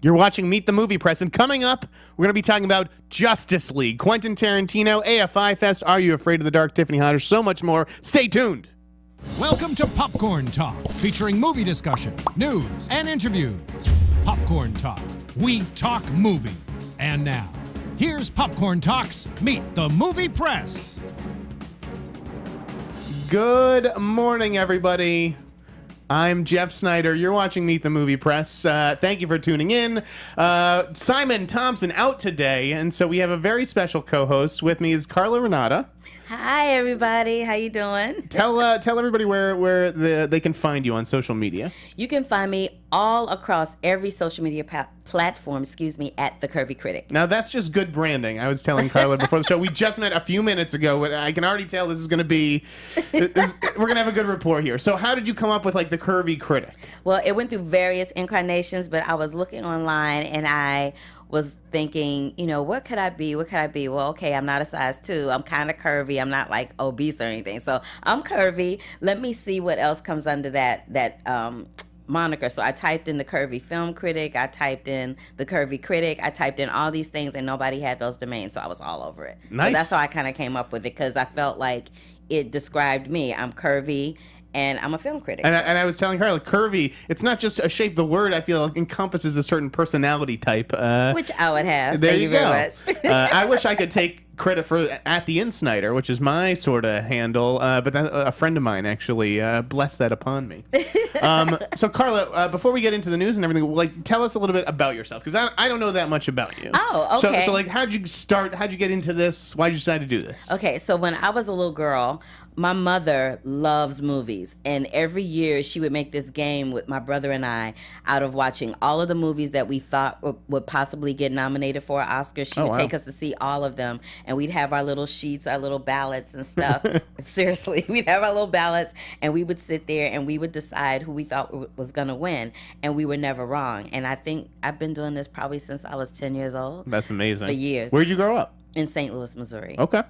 You're watching Meet the Movie Press, and coming up, we're going to be talking about Justice League, Quentin Tarantino, AFI Fest, Are You Afraid of the Dark, Tiffany, Haddish, so much more. Stay tuned. Welcome to Popcorn Talk, featuring movie discussion, news, and interviews. Popcorn Talk, we talk movies. And now, here's Popcorn Talk's Meet the Movie Press. Good morning, everybody. I'm Jeff Sneider. You're watching Meet the Movie Press. Thank you for tuning in. Simon Thompson out today, and so we have a very special co-host. With me is Carla Renata. Hi, everybody. How you doing? Tell everybody where they can find you on social media. You can find me all across every social media platform, at The Curvy Critic. Now, that's just good branding. I was telling Carla before the show. We just met a few minutes ago, but I can already tell this is going to be... we're going to have a good rapport here. So how did you come up with, like, The Curvy Critic? Well, it went through various incarnations, but I was looking online, and I was thinking, what could I be? What could I be? Well, okay, I'm not a size 2. I'm kind of curvy. I'm not like obese or anything. So I'm curvy. Let me see what else comes under that moniker. So I typed in The Curvy Film Critic. I typed in The Curvy Critic. I typed in all these things, and nobody had those domains. So I was all over it. Nice. So that's how I kind of came up with it, because I felt like it described me. I'm curvy. And I'm a film critic. And I was telling her, like, curvy, it's not just a shape. The word, I feel, encompasses a certain personality type. Which I would have. There Thank you very much. I wish I could take credit for at the Sneider, which is my sort of handle, but a friend of mine actually blessed that upon me. So, Carla, before we get into the news and everything, like, tell us a little bit about yourself, because I don't know that much about you. Oh, okay. So, like, how'd you start? How'd you get into this? Why'd you decide to do this? Okay, so when I was a little girl, my mother loves movies, and every year she would make this game with my brother and I out of watching all of the movies that we thought would possibly get nominated for an Oscar. She would take us to see all of them, and we'd have our little sheets, our little ballots and stuff. Seriously, we'd have our little ballots, and we would sit there and we would decide who we thought was going to win, and we were never wrong. And I think I've been doing this probably since I was 10 years old. That's amazing. For years. Where'd you grow up? In St. Louis, Missouri. Okay.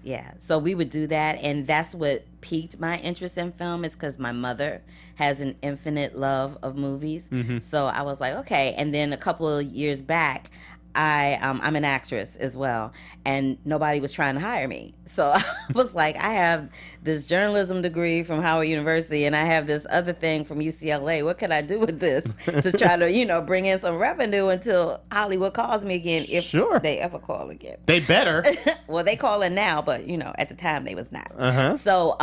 Yeah. So we would do that, and that's what piqued my interest in film, is because my mother has an infinite love of movies. Mm-hmm. So I was like, okay. And then a couple of years back, I'm an actress as well, and nobody was trying to hire me. So I was like, I have this journalism degree from Howard University, and I have this other thing from UCLA. What can I do with this to try to, bring in some revenue until Hollywood calls me again, if they ever call again? They better. Well, they call in now, but at the time they was not. Uh-huh. So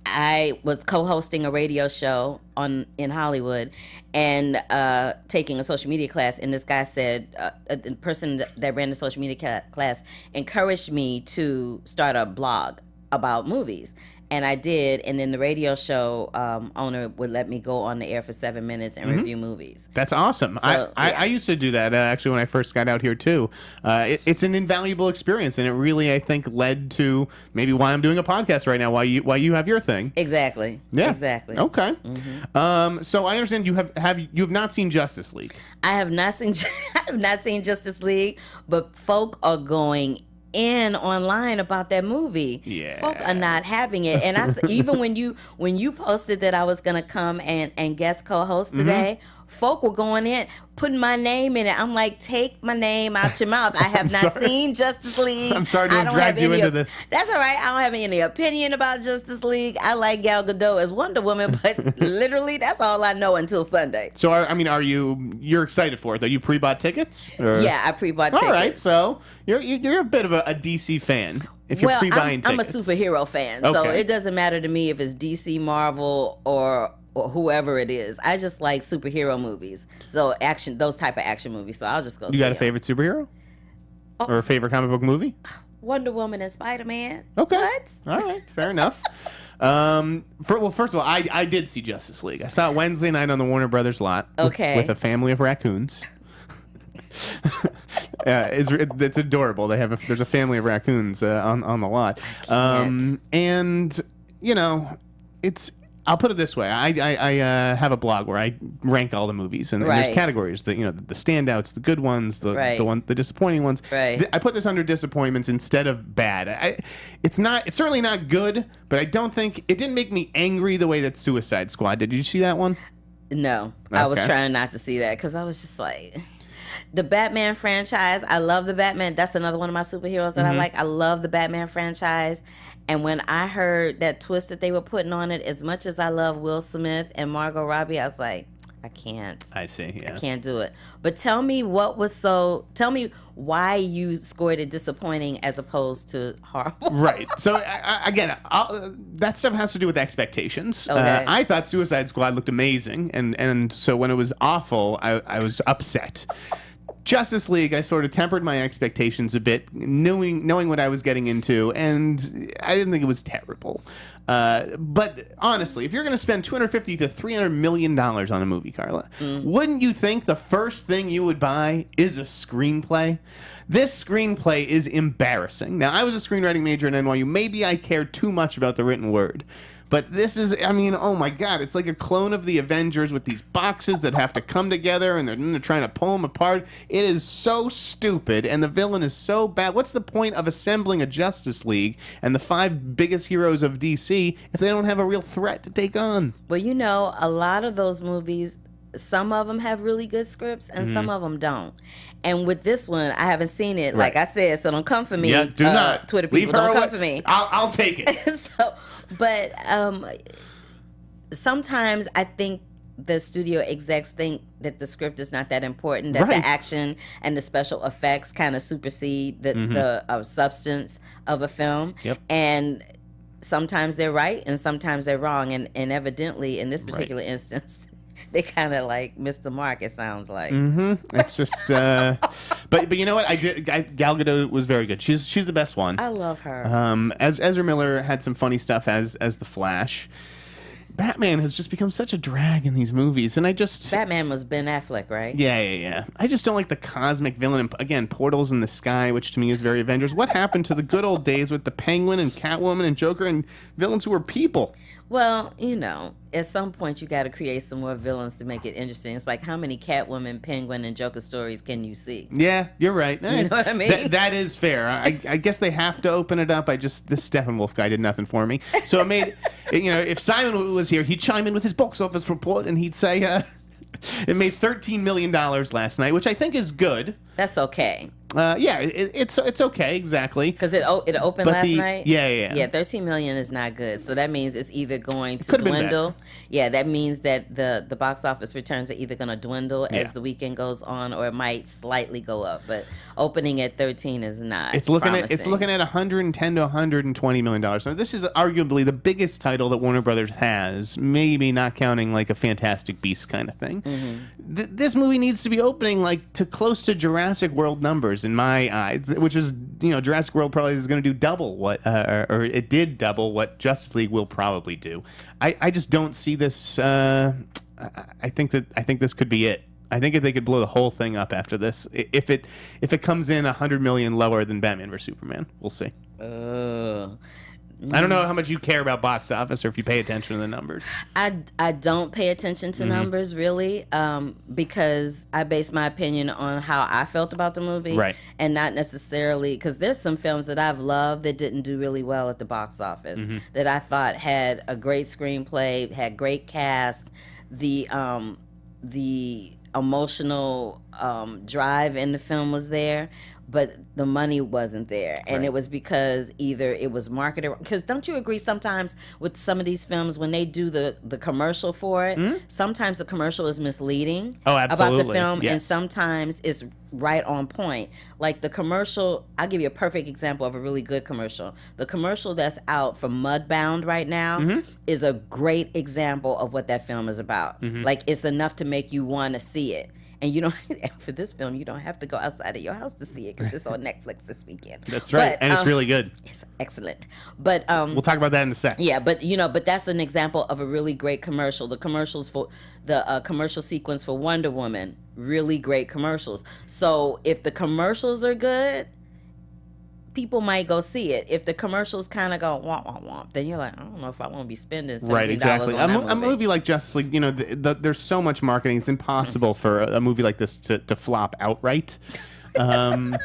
I was co-hosting a radio show in Hollywood, and taking a social media class, and this guy said, the person that ran the social media class encouraged me to start a blog about movies. And I did, and then the radio show owner would let me go on the air for 7 minutes and review movies. That's awesome. So, I used to do that, actually, when I first got out here, too. It's an invaluable experience, and it really, I think, led to maybe why I'm doing a podcast right now, why you have your thing. Exactly. Yeah. Exactly. Okay. Mm-hmm. So I understand you have not seen Justice League. I have not seen Justice League, but folk are going in online about that movie. Yeah. Folk are not having it. And I even when you posted that I was gonna come and guest co-host today, folk were going in, putting my name in it. I'm like, take my name out your mouth. I have not seen Justice League. I'm sorry to have dragged you into this. That's all right. I don't have any opinion about Justice League. I like Gal Gadot as Wonder Woman, but literally that's all I know until Sunday. So, you're excited for it, though? You pre-bought tickets? Or? Yeah, I pre-bought tickets. All right, so you're a bit of a DC fan. If you're pre-buying tickets. I'm a superhero fan, so it doesn't matter to me if it's DC, Marvel, or whoever it is. I just like superhero movies. So those type of action movies. So I'll just go see them. You got a favorite superhero? Or a favorite comic book movie? Wonder Woman and Spider-Man. Okay. What? All right, fair enough. First of all, I did see Justice League. I saw it Wednesday night on the Warner Brothers lot. Okay. With a family of raccoons. It's adorable. There's a family of raccoons on the lot. And I'll put it this way. I have a blog where I rank all the movies, and there's categories. The standouts, the good ones, the disappointing ones. Right. I put this under disappointments instead of bad. It's certainly not good, but I don't think it didn't make me angry the way that Suicide Squad did. Did you see that one? No, I was Okay. trying not to see that because I was just like, the Batman franchise. I love the Batman. That's another one of my superheroes that I like. I love the Batman franchise. And when I heard that twist that they were putting on it, as much as I love Will Smith and Margot Robbie, I was like, I can't. I see. Yeah. I can't do it. But tell me tell me why you scored it disappointing as opposed to horrible. Right. So again, that stuff has to do with expectations. Okay. I thought Suicide Squad looked amazing, and so when it was awful, I was upset. Justice League, I sort of tempered my expectations a bit, knowing what I was getting into, and I didn't think it was terrible. But honestly, if you're going to spend $250 to $300 million on a movie, Carla, wouldn't you think the first thing you would buy is a screenplay? This screenplay is embarrassing. Now, I was a screenwriting major at NYU. Maybe I cared too much about the written word. But this is, I mean, oh my God, it's like a clone of the Avengers with these boxes that have to come together and they're trying to pull them apart. It is so stupid and the villain is so bad. What's the point of assembling a Justice League and the 5 biggest heroes of DC if they don't have a real threat to take on? Well, you know, a lot of those movies, some of them have really good scripts and some of them don't. And with this one, I haven't seen it, like I said, so don't come for me. Yeah, do not. Twitter Leave people, her don't come away. for me. I'll take it. But sometimes I think the studio execs think that the script is not that important, that the action and the special effects kind of supersede the substance of a film. Yep. And sometimes they're right and sometimes they're wrong. And evidently, in this particular instance, they kind of like missed the mark, it sounds like. It's just, but you know what? Gal Gadot was very good. She's the best one. I love her. As Ezra Miller had some funny stuff as the Flash. Batman has just become such a drag in these movies, and Batman was Ben Affleck, right? Yeah. I just don't like the cosmic villain. And again, portals in the sky, which to me is very Avengers. What happened to the good old days with the Penguin and Catwoman and Joker and villains who were people? Well, you know, at some point you got to create some more villains to make it interesting. It's like, how many Catwoman, Penguin, and Joker stories can you see? Yeah, you're right. You know what I mean? That is fair. I guess they have to open it up. This Steppenwolf guy did nothing for me. So it made, you know, if Simon was here, he'd chime in with his box office report and he'd say it made $13 million last night, which I think is good. That's okay. Yeah, it's okay, exactly. Because it opened last night? Yeah. Yeah, 13 million is not good. So that means it's either going to could've been dwindle. Yeah, that means that the box office returns are either going to dwindle as the weekend goes on, or it might slightly go up. But opening at 13 is not. It's looking promising. at 110 to 120 million dollars. So this is arguably the biggest title that Warner Brothers has, maybe not counting like a Fantastic Beasts kind of thing. This movie needs to be opening like to close to Jurassic World numbers in my eyes, which is, you know, Jurassic World probably is going to do double what, or it did double what Justice League will probably do. I just don't see this. I think this could be it. I think if they could blow the whole thing up after this, if it comes in 100 million lower than Batman vs Superman, we'll see. I don't know how much you care about box office or if you pay attention to the numbers. I don't pay attention to numbers really, because I base my opinion on how I felt about the movie, Right. and not necessarily because there's some films that I've loved that didn't do really well at the box office that I thought had a great screenplay, had great cast, the emotional drive in the film was there, but the money wasn't there. And it was because either it was marketed, because don't you agree sometimes with some of these films when they do the commercial for it, sometimes the commercial is misleading about the film, and sometimes it's right on point. Like the commercial, I'll give you a perfect example of a really good commercial. The commercial that's out for Mudbound right now is a great example of what that film is about. Like, it's enough to make you want to see it. And you don't, for this film, you don't have to go outside of your house to see it because it's on Netflix this weekend. That's right, and it's really good. It's excellent. But we'll talk about that in a sec. yeah, but you know, but that's an example of a really great commercial. The commercials for the commercial sequence for Wonder Woman, really great commercials. So if the commercials are good, people might go see it. If the commercials kind of go womp womp womp, then you're like, I don't know if I want to be spending $17 Right, exactly. on that A movie like Justice League, you know, there's so mumuch marketing. It's impossible for a movie like this to flop outright. I mean,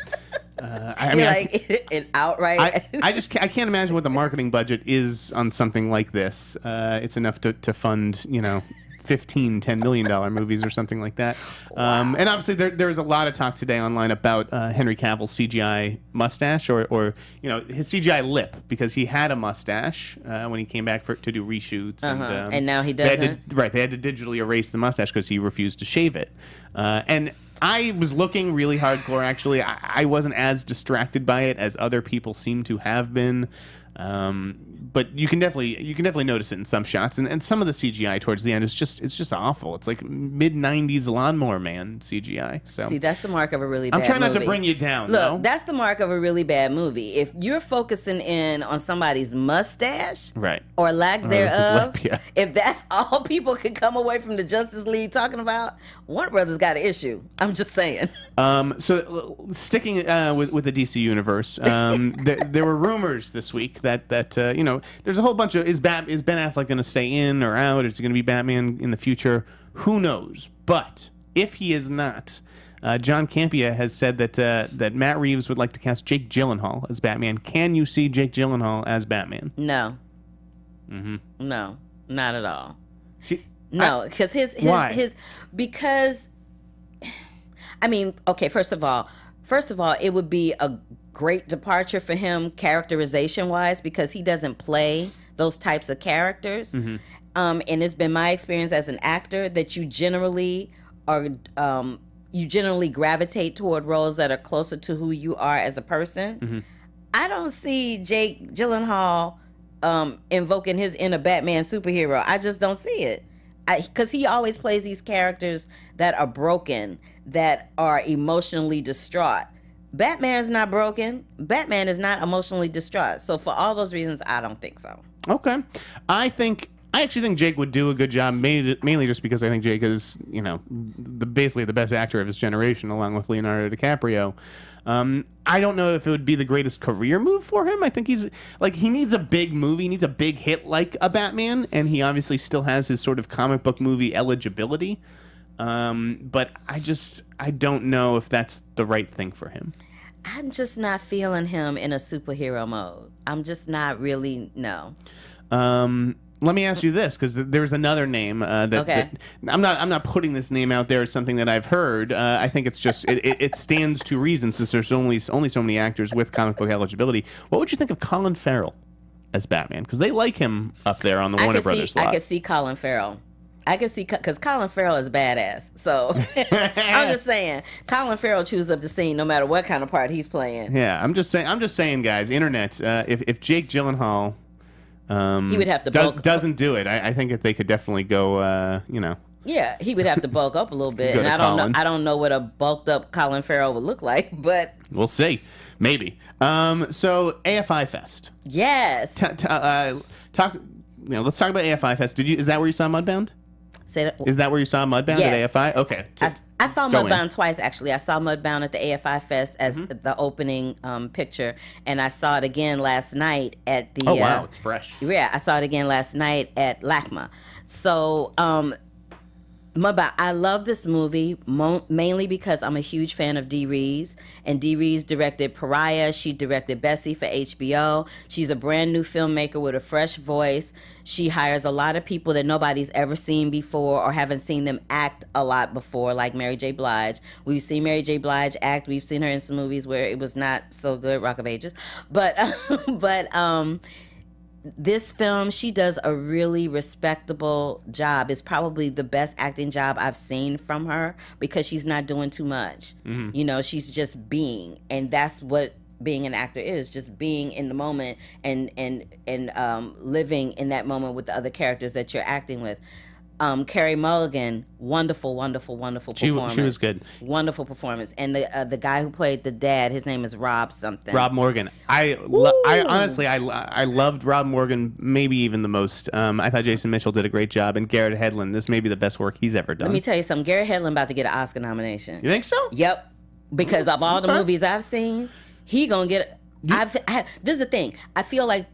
an outright. I can't imagine what the marketing budget is on something like this. It's enough to fund, you know, $10 million movies or something like that. Wow. And obviously there's a lot of talk today online about Henry Cavill's CGI mustache or his CGI lip, because he had a mustache when he came back to do reshoots. And now he doesn't. They had to digitally erase the mustache because he refused to shave it. And I was looking really hardcore, actually. I wasn't as distracted by it as other people seem to have been. But you can definitely notice it in some shots, and some of the CGI towards the end is just awful. It's like mid '90s Lawnmower Man CGI. So see, that's the mark of a really bad movie. I'm trying not to bring you down. Look, that's the mark of a really bad movie. If you're focusing in on somebody's mustache, right, or lack thereof, lip, yeah. If that's all people can come away from the Justice League talking about, Warner Brothers got an issue. I'm just saying. So sticking with the DC universe, there were rumors this week that there's a whole bunch of is Ben Affleck going to stay in or out? Is he going to be Batman in the future? Who knows? But if he is not, John Campea has said that Matt Reeves would like to cast Jake Gyllenhaal as Batman. Can you see Jake Gyllenhaal as Batman? No. Mm-hmm. No, not at all. See, no, because because I mean, okay, first of all, it would be a great departure for him characterization wise, because he doesn't play those types of characters. Mm-hmm. And it's been my experience as an actor that you generally gravitate toward roles that are closer to who you are as a person. Mm-hmm. I don't see Jake Gyllenhaal invoking his inner Batman superhero. I just don't see it, because he always plays these characters that are broken, that are emotionally distraught. Batman's not broken. Batman is not emotionally distraught. So for all those reasons, I don't think so. Okay. I actually think Jake would do a good job, mainly just because I think Jake is, basically the best actor of his generation, along with Leonardo DiCaprio. I don't know if it would be the greatest career move for him. I think he needs a big movie, he needs a big hit like a Batman, and he obviously still has his sort of comic book movie eligibility. But I don't know if that's the right thing for him. I'm just not feeling him in a superhero mode. I'm just not really, no. Let me ask you this, because there's another name that I'm not putting this name out there as something that I've heard. I think it's just it stands to reason, since there's only so many actors with comic book eligibility. What would you think of Collin Ferral as Batman? Because they like him up there on the Warner Brothers lot. I could see Collin Ferral. I can see, because Collin Ferral is badass. So I'm just saying, Collin Ferral chews up the scene no matter what kind of part he's playing. Yeah, I'm just saying, guys, internet. If Jake Gyllenhaal, he would have to doesn't do it. I think that they could definitely go. Yeah, he would have to bulk up a little bit, and I don't know what a bulked up Collin Ferral would look like, but we'll see. Maybe. So AFI Fest. Yes. Let's talk about AFI Fest. Is that where you saw Mudbound? Is that where you saw Mudbound yes. at AFI? Okay. I saw Mudbound twice, actually. I saw Mudbound at the AFI Fest as the opening picture, and I saw it again last night at the... Oh, wow, it's fresh. Yeah, I saw it again last night at LACMA. So, Mudbound, I love this movie mainly because I'm a huge fan of Dee Rees, and Dee Rees directed Pariah. She directed Bessie for HBO. She's a brand new filmmaker with a fresh voice. She hires a lot of people that nobody's ever seen before or haven't seen them act a lot before, like Mary J. Blige. We've seen Mary J. Blige act. We've seen her in some movies where it was not so good, Rock of Ages. But this film, she does a really respectable job. It's probably the best acting job I've seen from her, because she's not doing too much. Mm-hmm. She's just being, and that's what being an actor is, just being in the moment and living in that moment with the other characters that you're acting with. Carey Mulligan, wonderful performance. She was good. Wonderful performance. And the guy who played the dad, his name is Rob something. Rob Morgan. I honestly loved Rob Morgan maybe even the most. I thought Jason Mitchell did a great job, and Garrett Hedlund, this may be the best work he's ever done. Let me tell you something. Garrett Hedlund about to get an Oscar nomination. You think so? Yep. Because of all the movies I've seen, he gonna get... this is the thing. I feel like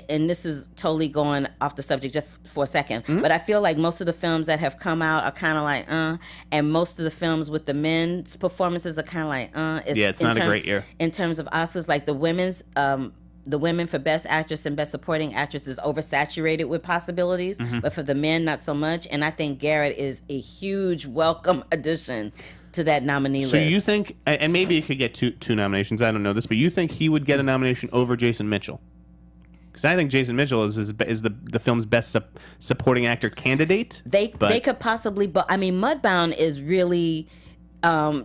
and this is totally going off the subject just for a second, but I feel like most of the films that have come out are kind of like, and most of the films with the men's performances are kind of like, it's not a great year. In terms of Oscars, like the women's the women for Best Actress and Best Supporting Actress is oversaturated with possibilities, but for the men, not so much. And I think Garrett is a huge welcome addition to that nominee list. So you think, and maybe he could get two nominations, I don't know this, but you think he would get a nomination over Jason Mitchell? Because I think Jason Mitchell is the film's best supporting actor candidate. They could possibly, but I mean, Mudbound is really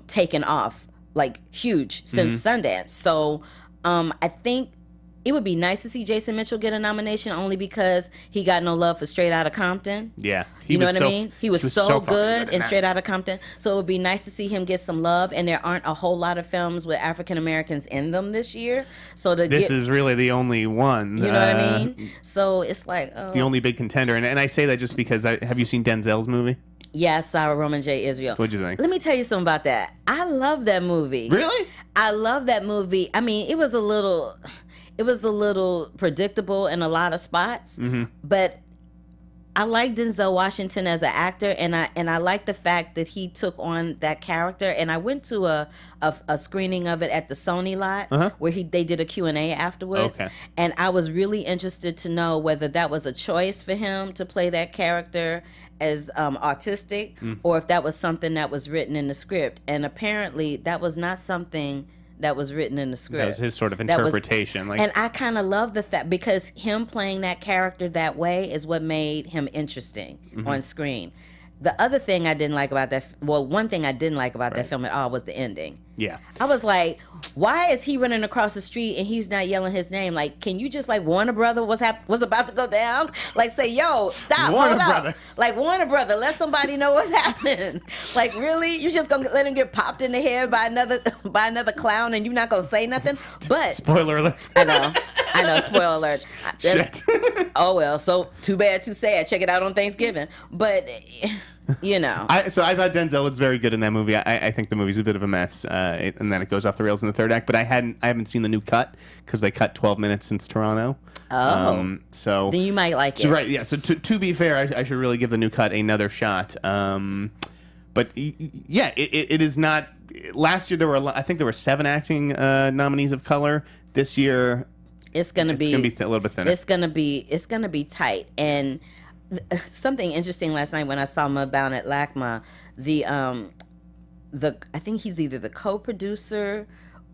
taken off, like huge since Sundance. So I think it would be nice to see Jason Mitchell get a nomination, only because he got no love for Straight Outta Compton. Yeah. You know what I mean? He was so good in Straight Outta Compton. So it would be nice to see him get some love. And there aren't a whole lot of films with African Americans in them this year. So this is really the only one. You know what I mean? So it's like the only big contender. And I say that just because have you seen Denzel's movie? Yes, Sarah Roman J. Israel. What'd you think? Let me tell you something about that. I love that movie. Really? I love that movie. I mean, it was a little predictable in a lot of spots, but I like Denzel Washington as an actor, and I like the fact that he took on that character. And I went to a screening of it at the Sony lot where they did a Q&A afterwards. Okay. And I was really interested to know whether that was a choice for him to play that character as autistic, or if that was something that was written in the script. And apparently that was not something that was written in the script. That was his sort of interpretation. And I kind of love the fact, because him playing that character that way is what made him interesting on screen. The other thing I didn't like about one thing I didn't like about that film at all was the ending. Yeah. I was like, why is he running across the street and he's not yelling his name? Like, can you just warn a brother what's about to go down? Like, say, yo, stop, hold up. Like, warn a brother, let somebody know what's happening. Like, really? You just gonna let him get popped in the head by another clown and you're not gonna say nothing? But spoiler alert. I know, spoiler alert. Shit. Oh well, so too bad, too sad. Check it out on Thanksgiving. But you know. I thought Denzel was very good in that movie. I think the movie's a bit of a mess, and then it goes off the rails in the third act. But I haven't seen the new cut because they cut 12 minutes since Toronto. Oh. So then you might like it. Right. Yeah. So to be fair, I should really give the new cut another shot. But yeah, it is not. Last year I think there were 7 acting nominees of color. This year, it's gonna be a little bit thinner. It's gonna be tight. And something interesting last night when I saw Mudbound at LACMA, I think he's either the co-producer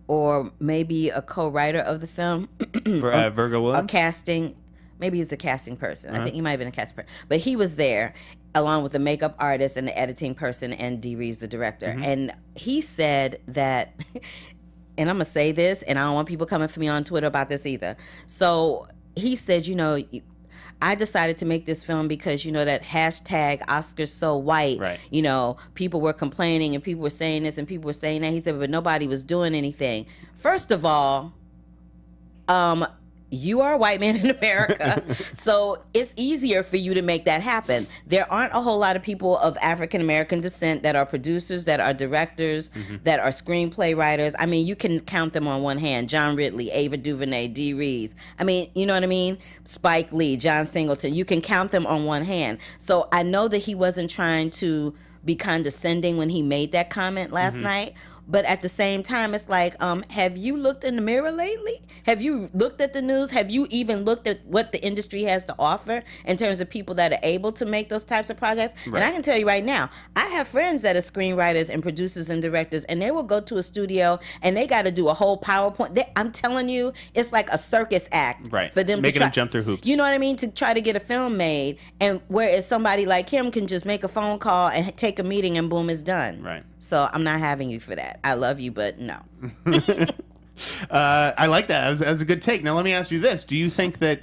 or maybe a co-writer of the film. Virgo Williams? Maybe he's the casting person. I think he might have been a casting person. But he was there along with the makeup artist and the editing person and Dee Rees, the director. And he said that, and I'm going to say this, and I don't want people coming for me on Twitter about this either. So he said, I decided to make this film because, that hashtag Oscars so white, right. People were complaining and people were saying this and people were saying that. He said, but nobody was doing anything. First of all, you are a white man in America, so it's easier for you to make that happen. There aren't a whole lot of people of African American descent that are producers, that are directors, that are screenplay writers. I mean, you can count them on one hand. John Ridley, Ava DuVernay, Dee Rees. I mean, you know what I mean? Spike Lee, John Singleton. You can count them on one hand. So I know that he wasn't trying to be condescending when he made that comment last night. But at the same time, it's like, have you looked in the mirror lately? Have you looked at the news? Have you even looked at what the industry has to offer in terms of people that are able to make those types of projects? Right. And I can tell you right now, I have friends that are screenwriters and producers and directors, and they will go to a studio and they got to do a whole PowerPoint. I'm telling you, it's like a circus act for them making them jump through hoops. You know what I mean? To try to get a film made, and whereas somebody like him can just make a phone call and take a meeting and boom, it's done. Right. So I'm not having you for that. I love you, but no. I like that. That was a good take. Now let me ask you this: do you think that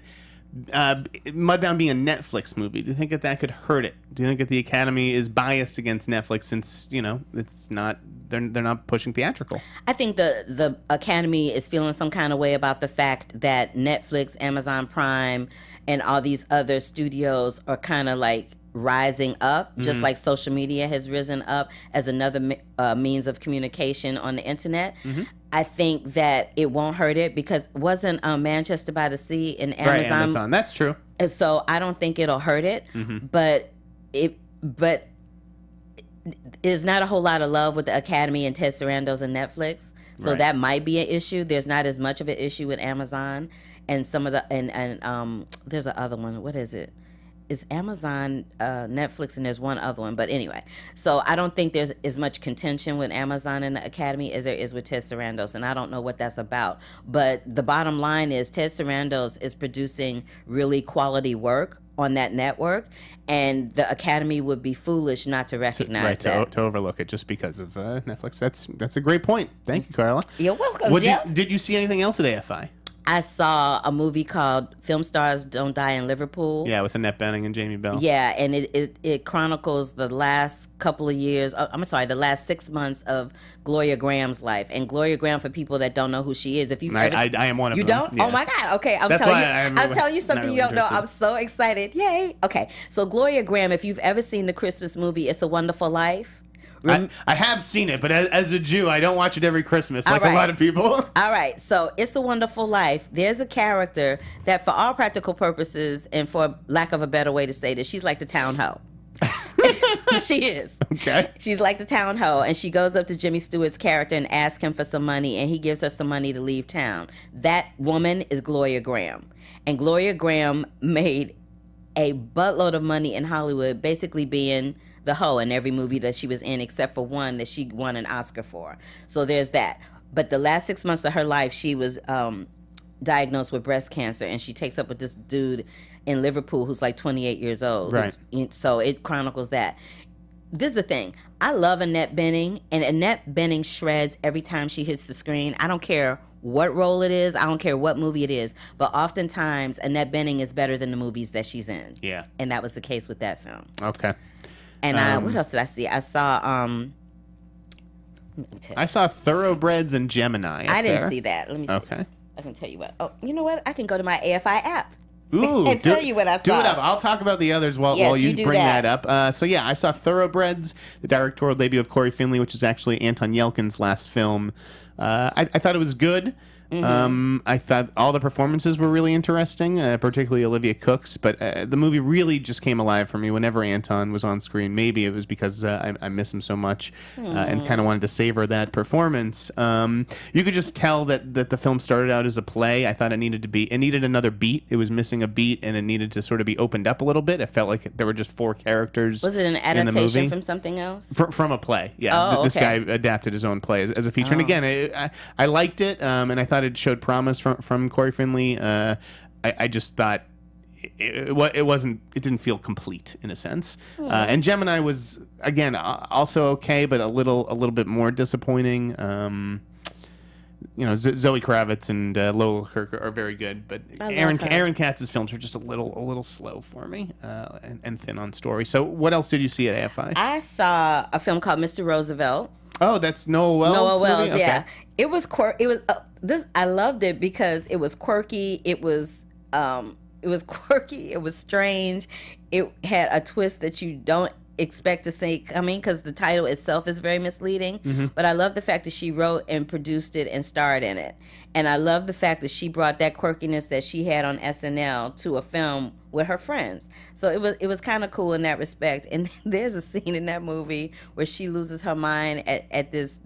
Mudbound being a Netflix movie, do you think that could hurt it? Do you think that the Academy is biased against Netflix since it's not they're not pushing theatrical? I think the Academy is feeling some kind of way about the fact that Netflix, Amazon Prime, and all these other studios are kind of like rising up, just like social media has risen up as another means of communication on the internet. I think that it won't hurt it because wasn't Manchester by the Sea in Amazon? Right, Amazon. That's true. And so I don't think it'll hurt it, but there's not a whole lot of love with the Academy and Ted Sarandos and Netflix. So that might be an issue. There's not as much of an issue with Amazon. and some of the and there's another one. What is it? It's Amazon, Netflix, and there's one other one. But anyway, so I don't think there's as much contention with Amazon and the Academy as there is with Ted Sarandos, and I don't know what that's about. But the bottom line is Ted Sarandos is producing really quality work on that network, and the Academy would be foolish not to recognize that. To overlook it just because of Netflix. That's a great point. Thank you, Carla. You're welcome, Jeff. Did you see anything else at AFI? I saw a movie called Film Stars Don't Die in Liverpool. Yeah, with Annette Bening and Jamie Bell. Yeah, and it chronicles the last couple of years, the last 6 months of Gloria Graham's life. And Gloria Graham, for people that don't know who she is, if you've ever I am one of them. You don't? Yeah. Oh my God. Okay, I'm telling you something really you don't know. interested. I'm so excited. Yay. Okay, so Gloria Graham, if you've ever seen the Christmas movie It's a Wonderful Life. I have seen it, but as a Jew, I don't watch it every Christmas like right. a lot of people. All right, so It's a Wonderful Life. There's a character that, for all practical purposes, and for lack of a better way to say this, she's like the town hoe. She is. Okay. She's like the town hoe, and she goes up to Jimmy Stewart's character and asks him for some money, and he gives her some money to leave town. That woman is Gloria Graham. And Gloria Graham made a buttload of money in Hollywood, basically being the hoe in every movie that she was in, except for one that she won an Oscar for. So there's that. But the last 6 months of her life, she was diagnosed with breast cancer, and she takes up with this dude in Liverpool who's like 28 years old. Right. So it chronicles that. This is the thing. I love Annette Bening, and Annette Bening shreds every time she hits the screen. I don't care what role it is. I don't care what movie it is. But oftentimes, Annette Bening is better than the movies that she's in. Yeah. And that was the case with that film. Okay. And what else did I see? I saw I saw Thoroughbreds and Gemini. I didn't see that. Let me see. Okay. I can tell you what. Oh, you know what? I can go to my AFI app. Ooh, and tell you what I saw. Do it up. I'll talk about the others while you bring that up. So yeah, I saw Thoroughbreds, the directorial debut of Corey Finley, which is actually Anton Yelkin's last film. I thought it was good. Mm-hmm. I thought all the performances were really interesting, particularly Olivia Cook's. But the movie really just came alive for me whenever Anton was on screen. Maybe it was because I miss him so much and kind of wanted to savor that performance. You could just tell that the film started out as a play. I thought it needed another beat. It was missing a beat, and it needed to sort of be opened up a little bit. It felt like there were just 4 characters. Was it an adaptation from something else? From a play, yeah. This guy adapted his own play as a feature. And again, I liked it, and I thought it showed promise from Corey Finley. I just thought it didn't feel complete in a sense. And Gemini was again also okay, but a little bit more disappointing. Zoe Kravitz and Lola Kirk are very good, but Aaron Katz's films are just a little slow for me and thin on story. So what else did you see at AFI? I saw a film called Mr. Roosevelt. Oh, that's Noah Wells. Noah Wells, movie? yeah. Okay. It was this. I loved it because it was quirky. It was quirky. It was strange. It had a twist that you don't expect to see coming because the title itself is very misleading. Mm-hmm. But I love the fact that she wrote and produced it and starred in it. And I love the fact that she brought that quirkiness that she had on SNL to a film with her friends. So it was kind of cool in that respect. And there's a scene in that movie where she loses her mind at this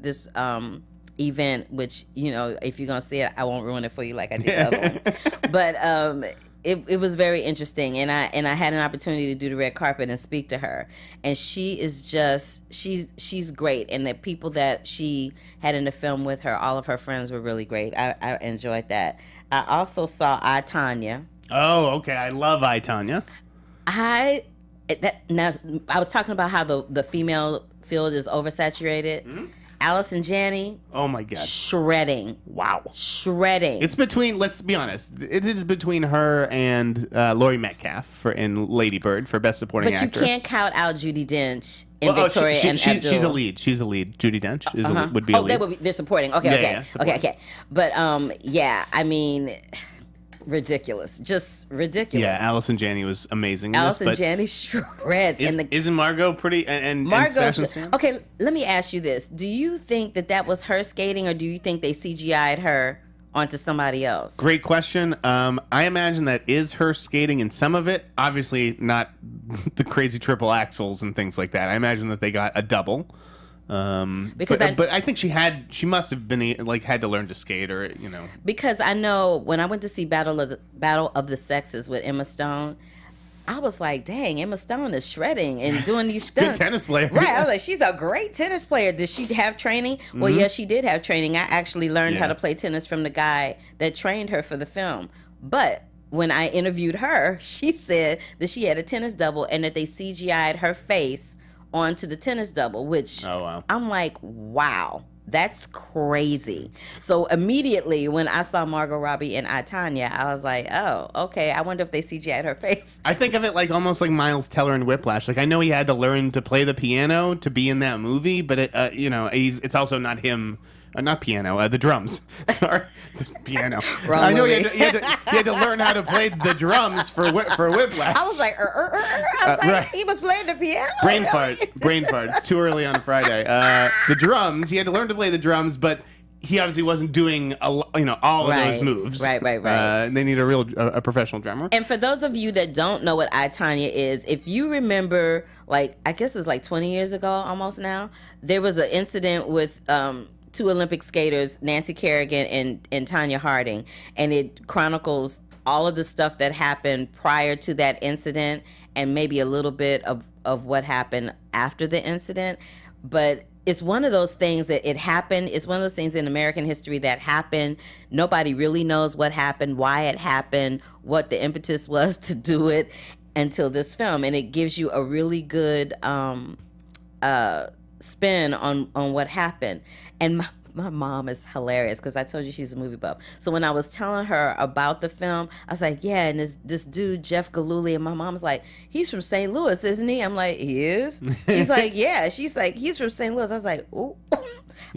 event, which, if you're going to see it, I won't ruin it for you like I did the other one. But it was very interesting, and I had an opportunity to do the red carpet and speak to her, and she is just she's great, and the people that she had in the film with her, all of her friends were really great. I enjoyed that. I also saw I, Tonya. Oh, okay. I love I, Tonya. I was talking about how the female field is oversaturated. Mm-hmm. Allison Janney. Oh my God. Shredding. Wow. Shredding. It's between, let's be honest, it is between her and Laurie Metcalf in Lady Bird for Best Supporting Actress. But you can't count out Judi Dench and Victoria and Abdul. She's a lead. She's a lead. Judi Dench would be a lead. They're supporting. Okay. But I mean, ridiculous. Just ridiculous. Yeah, Allison Janney was amazing. Allison Janney shreds. Isn't Margot pretty? And Margot's okay. Let me ask you this: do you think that was her skating, or do you think they CGI'd her onto somebody else? Great question. I imagine that is her skating in some of it. Obviously, not the crazy triple axels and things like that. I imagine that they got a double. Because but I think she must have been like had to learn to skate, or you know. Because I know when I went to see Battle of the Sexes with Emma Stone, I was like, dang, Emma Stone is shredding and doing these stunts. Good tennis player. Right. I was like, she's a great tennis player. Did she have training? Well, yes, she did have training. I actually learned how to play tennis from the guy that trained her for the film. But when I interviewed her, she said that she had a tennis double and that they CGI'd her face onto the tennis double, which I'm like, wow. That's crazy. So immediately when I saw Margot Robbie in I, Tonya, I was like, oh, okay. I wonder if they CGI'd her face. I think of it like almost like Miles Teller in Whiplash. Like I know he had to learn to play the piano to be in that movie, but it's also not him. Not piano, the drums. Sorry, the piano. Wrong I know movie. he had to learn how to play the drums for Whiplash. I was like, I was like, right. He was playing the piano. Brain really? Brain fart. It's too early on Friday. The drums. He had to learn to play the drums, but he obviously wasn't doing all of those moves. Right. They need a professional drummer. And for those of you that don't know what I, Tonya is, if you remember, like I guess it's like 20 years ago, almost now, there was an incident with two Olympic skaters, Nancy Kerrigan and Tonya Harding, and it chronicles all of the stuff that happened prior to that incident and maybe a little bit of what happened after the incident. But it's one of those things that it happened. It's one of those things in American history that happened. Nobody really knows what happened, why it happened, what the impetus was to do it until this film. And it gives you a really good spin on what happened. And my mom is hilarious because I told you she's a movie buff. So when I was telling her about the film, I was like, yeah, and this dude, Jeff Gillooly, and my mom's like, he's from St. Louis, isn't he? I'm like, he is? She's like, yeah. She's like, he's from St. Louis. I was like, ooh.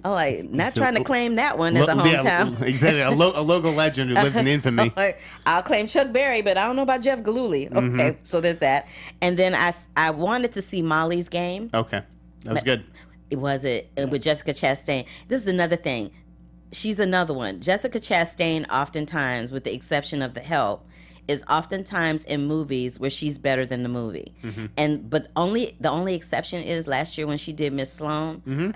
I'm like, not trying to claim that one as a hometown. Yeah, exactly. A local legend who lives in infamy. Like, I'll claim Chuck Berry, but I don't know about Jeff Gillooly. Okay, so there's that. And then I wanted to see Molly's Game. Okay, that was good. It was with Jessica Chastain. This is another thing. She's another one. Jessica Chastain, oftentimes, with the exception of The Help, is oftentimes in movies where she's better than the movie. But the only exception is last year when she did Miss Sloane.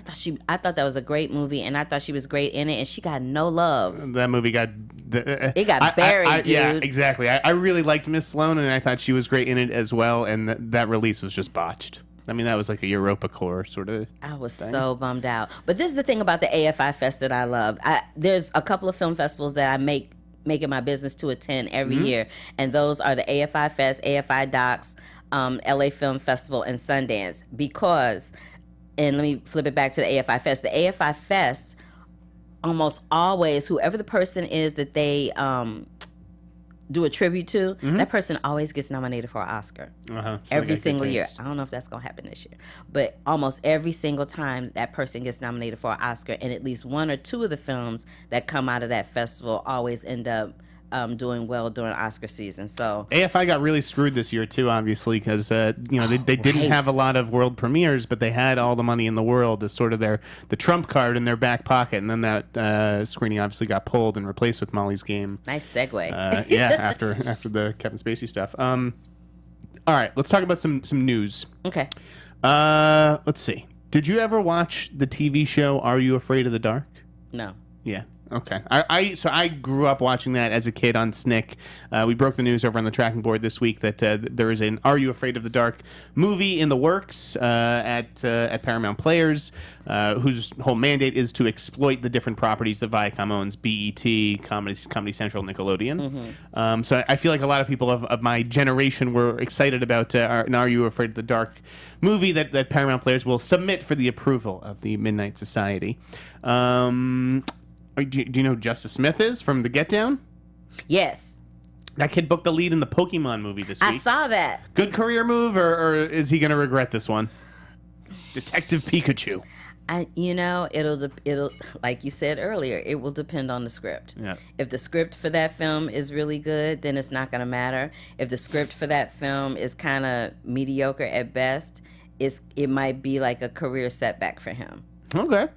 I thought that was a great movie, and I thought she was great in it, and she got no love. That movie got it got buried, dude. Yeah, exactly. I really liked Miss Sloane, and I thought she was great in it as well. And that release was just botched. I mean, that was like a EuropaCorp sort of I was thing. so bummed out. But this is the thing about the AFI Fest that I love. There's a couple of film festivals that I make it my business to attend every year. And those are the AFI Fest, AFI Docs, LA Film Festival, and Sundance. Because, and let me flip it back to the AFI Fest. The AFI Fest, almost always, whoever the person is that they do a tribute to, that person always gets nominated for an Oscar every single year. I don't know if that's going to happen this year, but almost every single time that person gets nominated for an Oscar, and at least one or two of the films that come out of that festival always end up doing well during Oscar season. So AFI got really screwed this year too, obviously, because they didn't have a lot of world premieres, but they had all the money in the world as sort of the trump card in their back pocket, and then that screening obviously got pulled and replaced with Molly's Game. Nice segue. After the Kevin Spacey stuff. All right, let's talk about some news. Okay. Let's see. Did you ever watch the TV show Are You Afraid of the Dark? No. Yeah. Okay. I grew up watching that as a kid on SNCC. We broke the news over on the tracking board this week that there is an Are You Afraid of the Dark movie in the works at Paramount Players, whose whole mandate is to exploit the different properties that Viacom owns: BET, Comedy Central, Nickelodeon. So I feel like a lot of people of my generation were excited about an Are You Afraid of the Dark movie that Paramount Players will submit for the approval of the Midnight Society. Do you know who Justice Smith is from The Get Down? Yes. That kid booked the lead in the Pokemon movie this week. I saw that. Good career move, or is he going to regret this one? Detective Pikachu. It'll like you said earlier, it will depend on the script. Yeah. If the script for that film is really good, then it's not going to matter. If the script for that film is kind of mediocre at best, it might be like a career setback for him. Okay.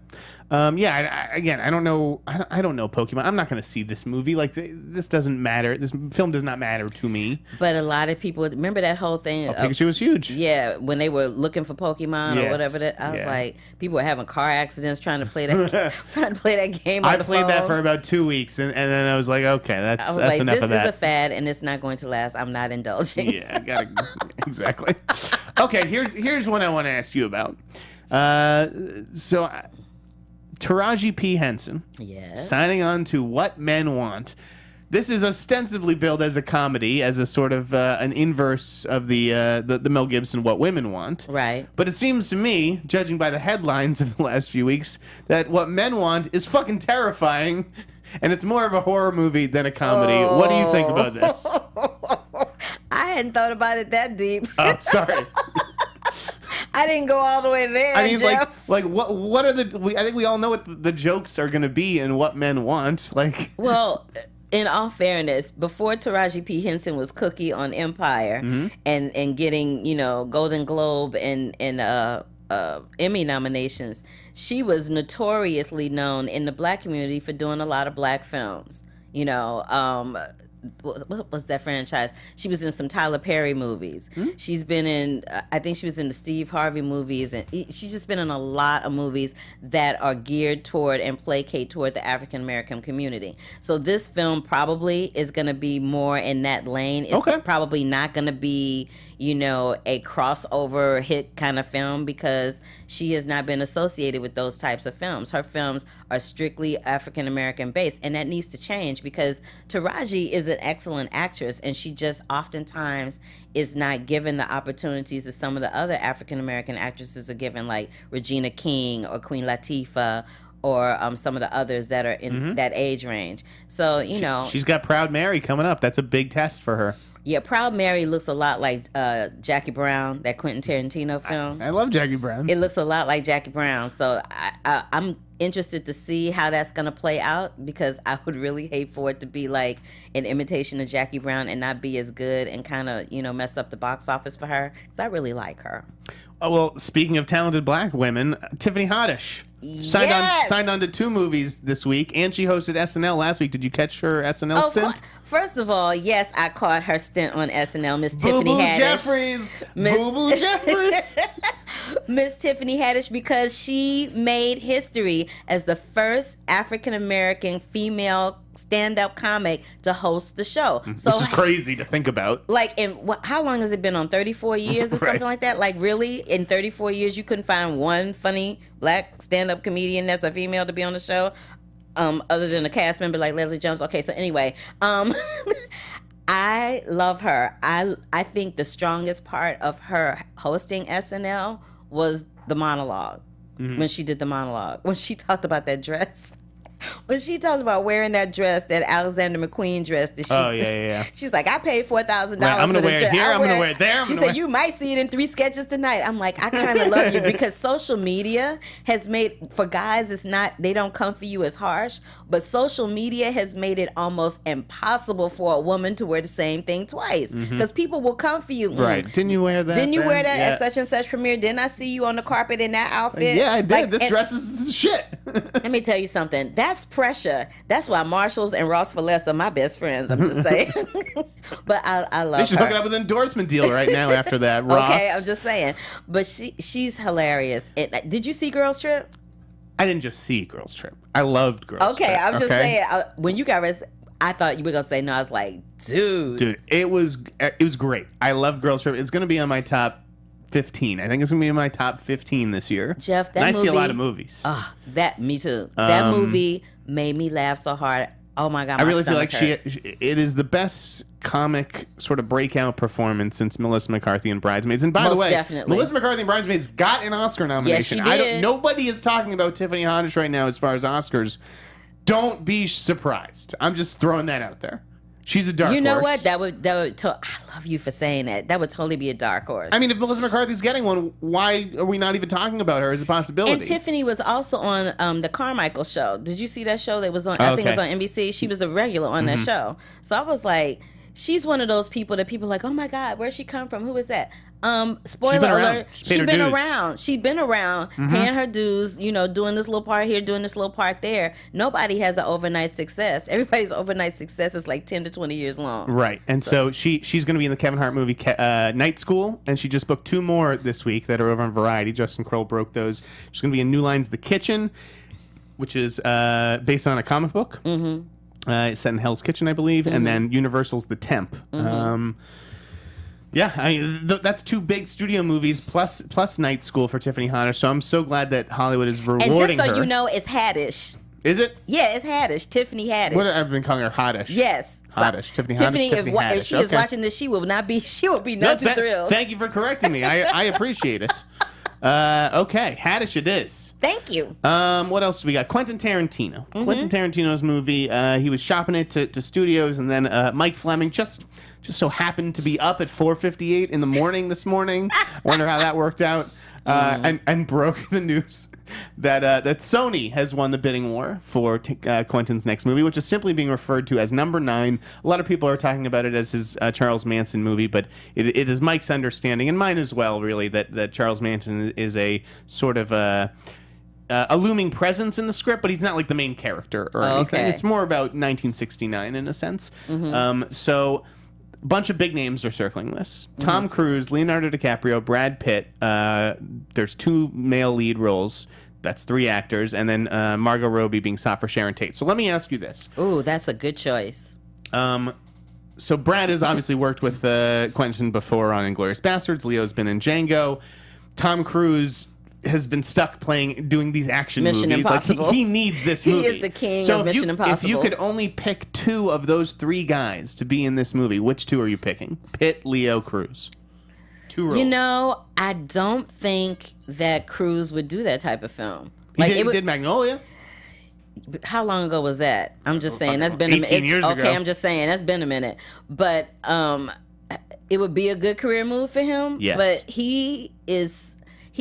Again, I don't know. I don't know Pokemon. I'm not going to see this movie. Like, this doesn't matter. This film does not matter to me. But a lot of people remember that whole thing. Pikachu was huge. Yeah, when they were looking for Pokemon or whatever. I was like, people were having car accidents trying to play that game. I played that for about 2 weeks, and then I was like, okay, that's enough of that. This is a fad, and it's not going to last. I'm not indulging. Yeah, exactly. Okay, here's one I want to ask you about. Taraji P. Henson, signing on to What Men Want. This is ostensibly billed as a comedy, as a sort of an inverse of the Mel Gibson What Women Want. Right. But it seems to me, judging by the headlines of the last few weeks, that What Men Want is fucking terrifying, and it's more of a horror movie than a comedy. Oh. What do you think about this? I hadn't thought about it that deep. Oh, sorry. I didn't go all the way there. I mean, Jeff. like what are the? I think we all know what the jokes are going to be in What Men Want. Like, well, in all fairness, before Taraji P. Henson was Cookie on Empire and getting Golden Globe and Emmy nominations, she was notoriously known in the black community for doing a lot of black films. What was that franchise? She was in some Tyler Perry movies. She's been in, I think she was in the Steve Harvey movies, and she's just been in a lot of movies that are geared toward and placate toward the African American community. So this film probably is going to be more in that lane. It's probably not going to be, a crossover hit kind of film, because she has not been associated with those types of films. Her films are strictly African American based, and that needs to change, because Taraji is an excellent actress, and she just oftentimes is not given the opportunities that some of the other African American actresses are given, like Regina King or Queen Latifah, or some of the others that are in that age range. So, she's got Proud Mary coming up. That's a big test for her. Yeah, Proud Mary looks a lot like Jackie Brown, that Quentin Tarantino film. I love Jackie Brown. It looks a lot like Jackie Brown. So I'm interested to see how that's going to play out, because I would really hate for it to be like an imitation of Jackie Brown and not be as good and kind of, mess up the box office for her, because I really like her. Oh, well, speaking of talented black women, Tiffany Haddish signed on to 2 movies this week, and she hosted SNL last week. Did you catch her SNL stint? First of all, yes, I caught her stint on SNL, Miss Tiffany Haddish. Jeffries. Boo-boo Jeffries. Miss Tiffany Haddish, because she made history as the first African-American female stand-up comic to host the show. So, which is crazy to think about. Like, how long has it been on? 34 years or something like that? Like, really? In 34 years, you couldn't find one funny black stand-up comedian that's a female to be on the show? Other than a cast member like Leslie Jones. Okay, so anyway, I love her. I think the strongest part of her hosting SNL was the monologue. When she did the monologue. When she talked about that dress. When she talked about wearing that dress, that Alexander McQueen dress, that she, she's like, I paid $4,000 I'm going to wear it here, I'm going to wear it there. She said, you might see it in 3 sketches tonight. I'm like, I kind of love you, because social media has made, for guys, it's not, they don't come for you as harsh, but social media has made it almost impossible for a woman to wear the same thing twice, because people will come for you. Right. Didn't you wear that? Didn't you wear that at such and such premiere? Didn't I see you on the carpet in that outfit? Yeah, I did. Like, this dress is shit. Let me tell you something. That's pressure. That's why Marshalls and Ross for Less are my best friends. I'm just saying. But I love her. They should hook it up with an endorsement deal right now after that, Ross. Okay, I'm just saying. But she's hilarious. Did you see Girls Trip? I didn't just see Girls Trip. I loved Girls Trip. Okay, I'm just saying. When you got arrested, I thought you were going to say no. I was like, dude. It was great. I loved Girls Trip. It's going to be on my top 15. I think it's gonna be in my top 15 this year. Jeff, that movie, I see a lot of movies. Me too. That movie made me laugh so hard. Oh my god, I really feel like it is the best comic sort of breakout performance since Melissa McCarthy and Bridesmaids. And by the way, Melissa McCarthy and Bridesmaids got an Oscar nomination. Yes, she did. Nobody is talking about Tiffany Haddish right now as far as Oscars. Don't be surprised. I'm just throwing that out there. She's a dark horse. You know what? That would I love you for saying that. That would totally be a dark horse. I mean, if Melissa McCarthy's getting one, why are we not even talking about her as a possibility? And Tiffany was also on the Carmichael show. Did you see that show that was on? I think it was on NBC. She was a regular on that show. So I was like, she's one of those people that people are like, oh my God, where'd she come from? Who is that? Spoiler alert, she's been around. She's been around, paying her dues, doing this little part here, doing this little part there. Nobody has an overnight success. Everybody's overnight success is like 10 to 20 years long. Right. And so she's going to be in the Kevin Hart movie Night School, and she just booked 2 more this week that are over on Variety. Justin Kroll broke those. She's going to be in New Lines The Kitchen, which is based on a comic book. It's set in Hell's Kitchen, I believe. And then Universal's The Temp. Yeah, that's 2 big studio movies plus Night School for Tiffany Haddish. So I'm so glad that Hollywood is rewarding her. And just so you know, it's Haddish. Is it? Yeah, it's Haddish. Tiffany Haddish. What I've been calling her Haddish. Yes. Haddish. Tiffany Haddish. If she is watching this, she will be not too thrilled. Thank you for correcting me. I appreciate it. Okay, Haddish it is. Thank you. What else do we got? Quentin Tarantino. Quentin Tarantino's movie. He was shopping it to studios, and then Mike Fleming just so happened to be up at 4:58 in the morning this morning. Wonder how that worked out. And broke the news that Sony has won the bidding war for Quentin's next movie, which is simply being referred to as number 9. A lot of people are talking about it as his Charles Manson movie, but it is Mike's understanding, and mine as well, really, that Charles Manson is a sort of a looming presence in the script, but he's not like the main character or anything. It's more about 1969 in a sense. So a bunch of big names are circling this. Tom Cruise, Leonardo DiCaprio, Brad Pitt. There's 2 male lead roles. That's 3 actors. And then Margot Robbie being sought for Sharon Tate. So let me ask you this. Ooh, that's a good choice. So Brad has obviously worked with Quentin before on Inglourious Bastards. Leo's been in Django. Tom Cruise has been stuck doing these action Mission movies. Impossible. Like he needs this movie. He is the king of Mission Impossible. If you could only pick 2 of those 3 guys to be in this movie, which 2 are you picking? Pitt, Leo, Cruise. 2 roles. I don't think that Cruise would do that type of film. He did Magnolia. How long ago was that? I'm just saying that's been 18 years ago. Okay, I'm just saying that's been a minute. But it would be a good career move for him. Yes. But he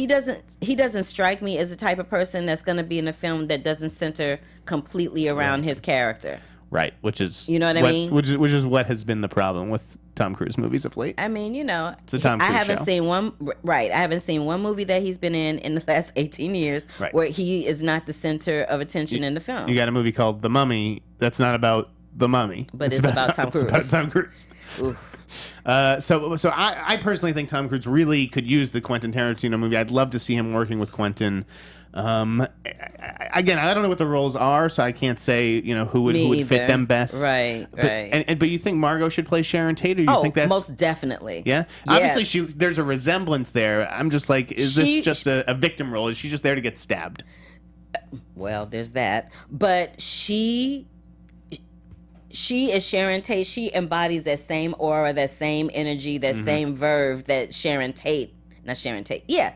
doesn't strike me as the type of person that's going to be in a film that doesn't center completely around his character. Right, which is I mean, which is what has been the problem with Tom Cruise movies of late. I mean, it's a Tom Cruise I haven't show. seen one. Right, I haven't seen one movie that he's been in the last 18 years where he is not the center of attention in the film. You got a movie called The Mummy that's not about the mummy, but it's about Tom Cruise. It's about Tom Cruise. So I personally think Tom Cruise really could use the Quentin Tarantino movie. I'd love to see him working with Quentin. Again, I don't know what the roles are, so I can't say who would fit them best. Right. But you think think should play Sharon Tate? Or you think that's most definitely. Yeah, yes. Obviously there's a resemblance there. I'm just like, is this just a victim role? Is she just there to get stabbed? Well, there's that, but she is Sharon Tate. She embodies that same aura, that same energy, that same verve that Sharon Tate. Yeah,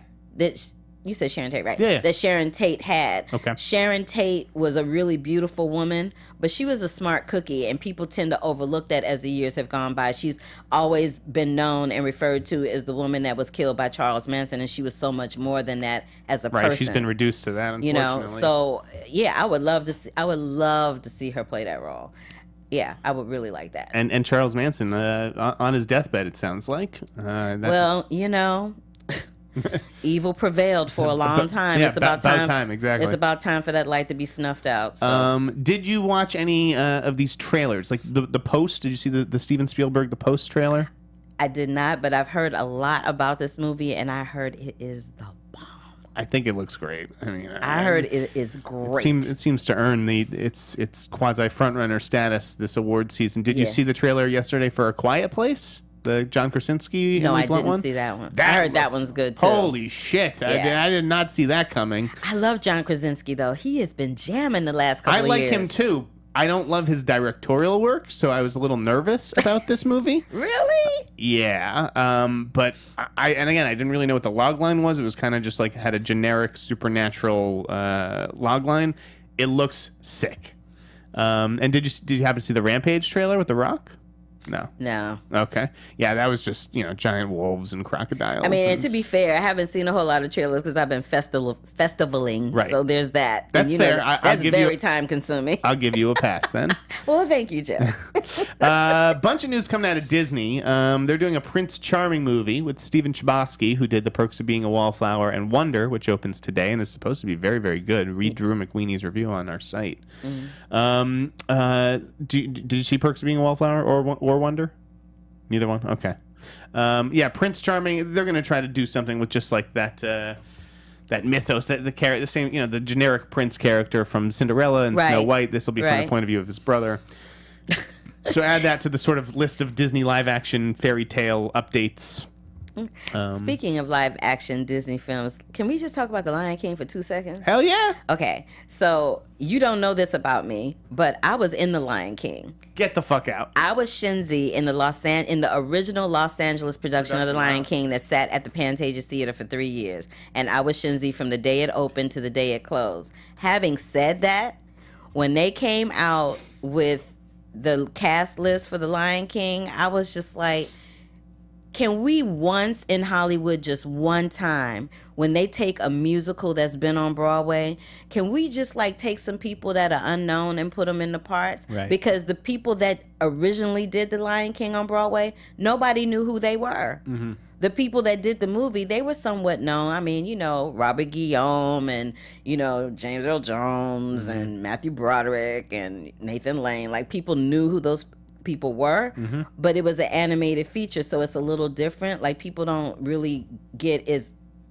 you said Sharon Tate, right? Yeah. That Sharon Tate had. Okay. Sharon Tate was a really beautiful woman, but she was a smart cookie, and people tend to overlook that as the years have gone by. She's always been known and referred to as the woman that was killed by Charles Manson, and she was so much more than that as a person. Right, she's been reduced to that, unfortunately. So yeah, I would love to see her play that role. Yeah, I would really like that. And Charles Manson on his deathbed, it sounds like. Evil prevailed for a long time. Yeah, it's about time. Exactly. It's about time for that light to be snuffed out. So. Did you watch any of these trailers? Like the Post? Did you see the Steven Spielberg The Post trailer? I did not, but I've heard a lot about this movie, and I heard it is the bomb. I think it looks great. I mean, I heard it is great. It seems to earn its quasi frontrunner status this award season. Did you see the trailer yesterday for A Quiet Place? The John Krasinski. No, I didn't one? see that one. I heard that one's good too. Holy shit! Yeah. I did not see that coming. I love John Krasinski though. He has been jamming the last couple of years. I like him too. I don't love his directorial work, so I was a little nervous about this movie. Really? Yeah. But I didn't really know what the logline was. It was kind of just like had a generic supernatural logline. It looks sick. And did you happen to see the Rampage trailer with The Rock? No. Okay. Yeah, that was just, giant wolves and crocodiles. I mean, and to be fair, I haven't seen a whole lot of trailers because I've been festivaling. Right. So there's that. That's and, fair. That's very time consuming. I'll give you a pass then. Well, thank you, Jeff. Bunch of news coming out of Disney. They're doing a Prince Charming movie with Stephen Chbosky, who did The Perks of Being a Wallflower and Wonder, which opens today and is supposed to be very, very good. Read Drew McWeeney's review on our site. Did you see Perks of Being a Wallflower or Wonder? Neither one? Okay. Yeah, Prince Charming, they're going to try to do something with just like that mythos, the same, the generic prince character from Cinderella and Snow White. This will be from the point of view of his brother. So add that to the sort of list of Disney live action fairy tale updates. Speaking of live action Disney films, can we just talk about The Lion King for 2 seconds? Hell yeah. Okay, so you don't know this about me, but I was in The Lion King. Get the fuck out. I was Shinzi in the original Los Angeles production of The Lion King that sat at the Pantages Theater for 3 years. And I was Shinzi from the day it opened to the day it closed. Having said that, when they came out with the cast list for The Lion King, I was just like, can we once in Hollywood, just one time, when they take a musical that's been on Broadway, can we just like take some people that are unknown and put them in the parts? Right. Because the people that originally did The Lion King on Broadway, nobody knew who they were. Mm-hmm. The people that did the movie, they were somewhat known. I mean, Robert Guillaume and, James Earl Jones and Matthew Broderick and Nathan Lane. Like, people knew who those people were, but it was an animated feature, so it's a little different. Like, people don't really get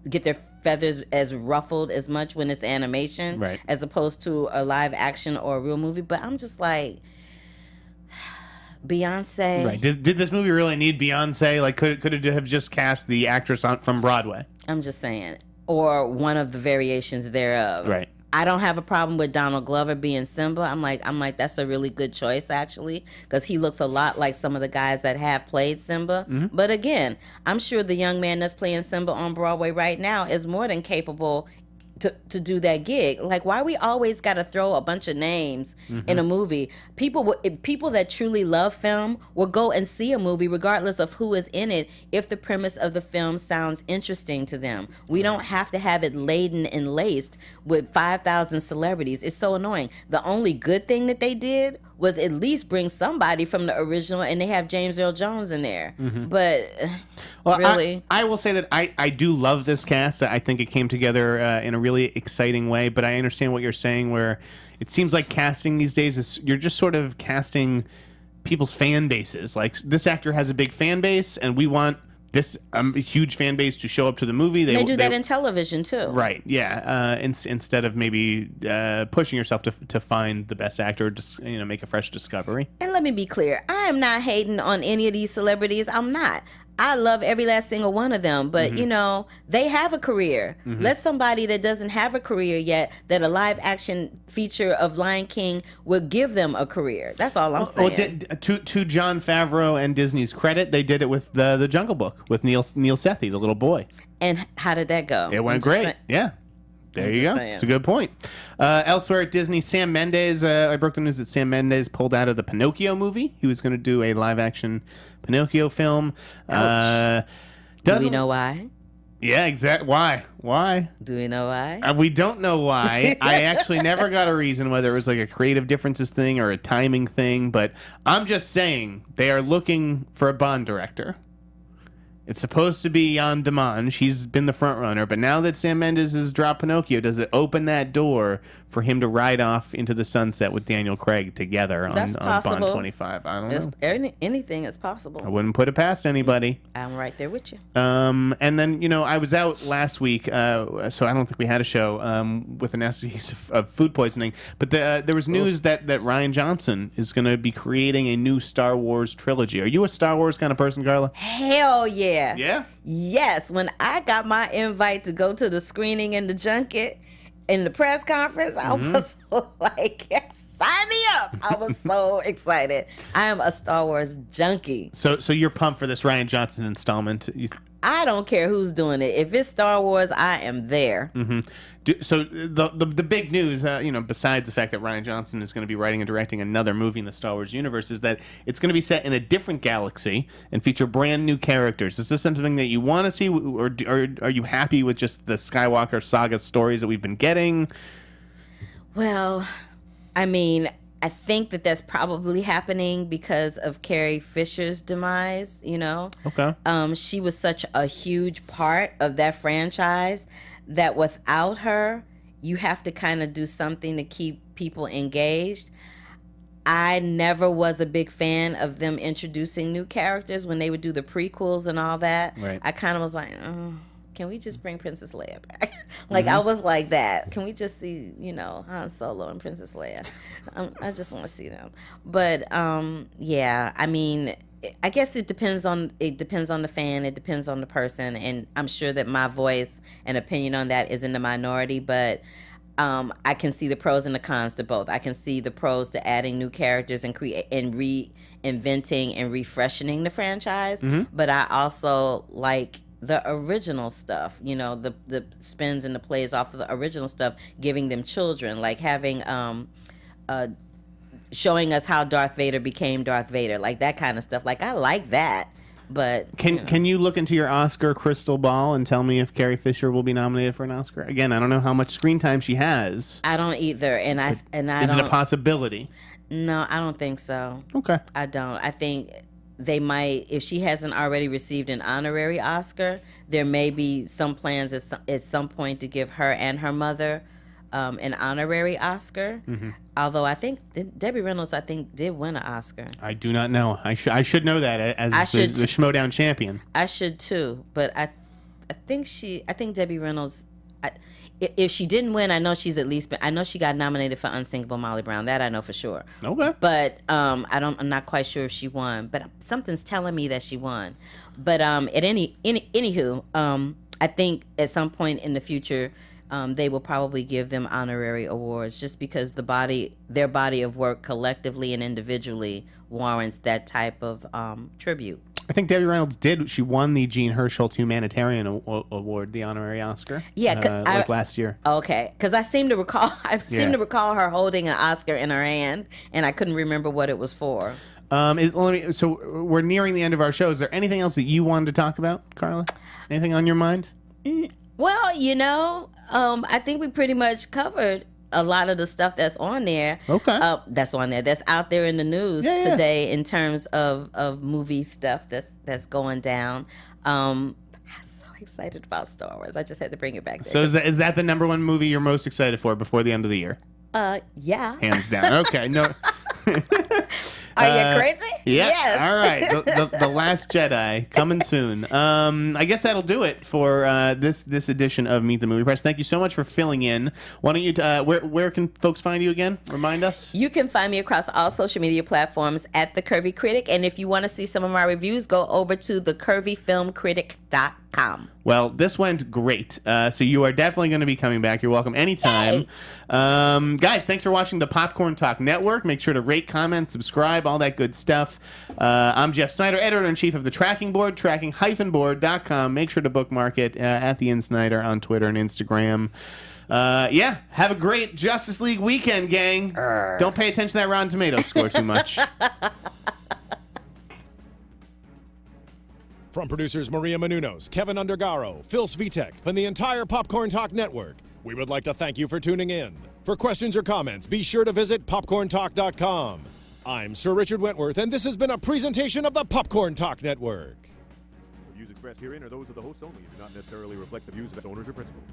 their feathers as ruffled as much when it's animation, right, as opposed to a live action or a real movie. But I'm just like, Beyonce. Right. Did this movie really need Beyonce? Like, could it have just cast the actress from Broadway? I'm just saying, or one of the variations thereof. Right. I don't have a problem with Donald Glover being Simba. I'm like, that's a really good choice, actually, because he looks a lot like some of the guys that have played Simba. But again, I'm sure the young man that's playing Simba on Broadway right now is more than capable to do that gig. Like, why we always got to throw a bunch of names in a movie? People that truly love film will go and see a movie regardless of who is in it if the premise of the film sounds interesting to them. We don't have to have it laden and laced with 5,000 celebrities. It's so annoying. The only good thing that they did was at least bring somebody from the original, and they have James Earl Jones in there. But really, I will say that I do love this cast. I think it came together in a really exciting way, but I understand what you're saying, where it seems like casting these days is you're just sort of casting people's fan bases. Like, this actor has a big fan base, and we want this huge fan base to show up to the movie. They do that in television too. Right, yeah. Instead of maybe pushing yourself to find the best actor, just make a fresh discovery. And let me be clear, I am not hating on any of these celebrities. I'm not. I love every last single one of them, but they have a career. Let somebody that doesn't have a career yet, that a live action feature of Lion King would give them a career. That's all I'm saying. To Jon Favreau and Disney's credit, they did it with the Jungle Book with Neil Sethi, the little boy. And how did that go? It went great. Yeah. There you go. It's a good point. Elsewhere at Disney, Sam Mendes, I broke the news that Sam Mendes pulled out of the Pinocchio movie. He was going to do a live-action Pinocchio film. Do we know why? Yeah, exactly. Why? Do we know why? We don't know why. I actually never got a reason, whether it was like a creative differences thing or a timing thing, but I'm just saying they are looking for a Bond director. It's supposed to be Jan Demange. He's been the front runner, but now that Sam Mendes has dropped Pinocchio, does it open that door for him to ride off into the sunset with Daniel Craig together on Bond 25? I don't know. Anything is possible. I wouldn't put it past anybody. I'm right there with you. And then, I was out last week, so I don't think we had a show with an essence of food poisoning, but there was news that Rian Johnson is going to be creating a new Star Wars trilogy. Are you a Star Wars kind of person, Carla? Hell yeah. Yeah? Yes. When I got my invite to go to the screening in the junket, in the press conference, I was like, yes, sign me up. I was so excited. I am a Star Wars junkie. So you're pumped for this Rian Johnson installment? I don't care who's doing it. If it's Star Wars, I am there. So the big news, besides the fact that Rian Johnson is going to be writing and directing another movie in the Star Wars universe, is that it's going to be set in a different galaxy and feature brand new characters. Is this something that you want to see, or are you happy with just the Skywalker saga stories that we've been getting? Well, I mean, I think that that's probably happening because of Carrie Fisher's demise, Okay. She was such a huge part of that franchise that without her, you have to kind of do something to keep people engaged. I never was a big fan of them introducing new characters when they would do the prequels and all that. Right. I kind of was like, oh, can we just bring Princess Leia back? I was like that. Can we just see, Han Solo and Princess Leia? I just want to see them. But yeah, I mean, I guess it depends on the fan. It depends on the person, and I'm sure that my voice and opinion on that is in the minority. But I can see the pros and the cons to both. I can see the pros to adding new characters and reinventing and refreshing the franchise. But I also like the original stuff, the spins and the plays off of the original stuff, giving them children, like having showing us how Darth Vader became Darth Vader, like that kind of stuff. Like, I like that. But can you look into your Oscar crystal ball and tell me if Carrie Fisher will be nominated for an Oscar? Again, I don't know how much screen time she has. I don't either, and I Is don't. it a possibility? No, I don't think so. Okay. I don't. I think they might, if she hasn't already received an honorary Oscar, there may be some plans at some point to give her and her mother an honorary Oscar. Although I think Debbie Reynolds, did win an Oscar. I do not know. I should know that as the Schmodown champion. I should too, but I think Debbie Reynolds. If she didn't win, I know she's at least been. I know she got nominated for Unsinkable Molly Brown. That I know for sure. Okay. But I'm not quite sure if she won. But something's telling me that she won. But anywho, I think at some point in the future, they will probably give them honorary awards just because their body of work collectively and individually warrants that type of tribute. I think Debbie Reynolds did. She won the Jean Hersholt Humanitarian Award, the honorary Oscar. Yeah, last year. Okay, because I seem to recall recall her holding an Oscar in her hand, and I couldn't remember what it was for. So we're nearing the end of our show. Is there anything else that you wanted to talk about, Carla? Anything on your mind? Well, I think we pretty much covered a lot of the stuff that's on there. Okay. That's on there. That's out there in the news today in terms of movie stuff that's going down. I'm so excited about Star Wars. I just had to bring it back there. So is that the number one movie you're most excited for before the end of the year? Yeah. Hands down. Okay. No. Are you crazy? Yeah. Yes. All right. The Last Jedi coming soon. I guess that'll do it for this edition of Meet the Movie Press. Thank you so much for filling in. Why don't you? Where can folks find you again? Remind us. You can find me across all social media platforms at The Curvy Critic, and if you want to see some of my reviews, go over to thecurvyfilmcritic.com. Well, this went great. So you are definitely going to be coming back. You're welcome anytime. Guys, thanks for watching the Popcorn Talk Network. Make sure to rate, comment, subscribe, all that good stuff. I'm Jeff Sneider, editor-in-chief of the Tracking Board, tracking-board.com. Make sure to bookmark it at the Sneider on Twitter and Instagram. Have a great Justice League weekend, gang. Don't pay attention to that Rotten Tomatoes score too much. From producers Maria Menounos, Kevin Undergaro, Phil Svitek, and the entire Popcorn Talk Network, we would like to thank you for tuning in. For questions or comments, be sure to visit popcorntalk.com. I'm Sir Richard Wentworth, and this has been a presentation of the Popcorn Talk Network. The views expressed herein are those of the hosts only and do not necessarily reflect the views of its owners or principals.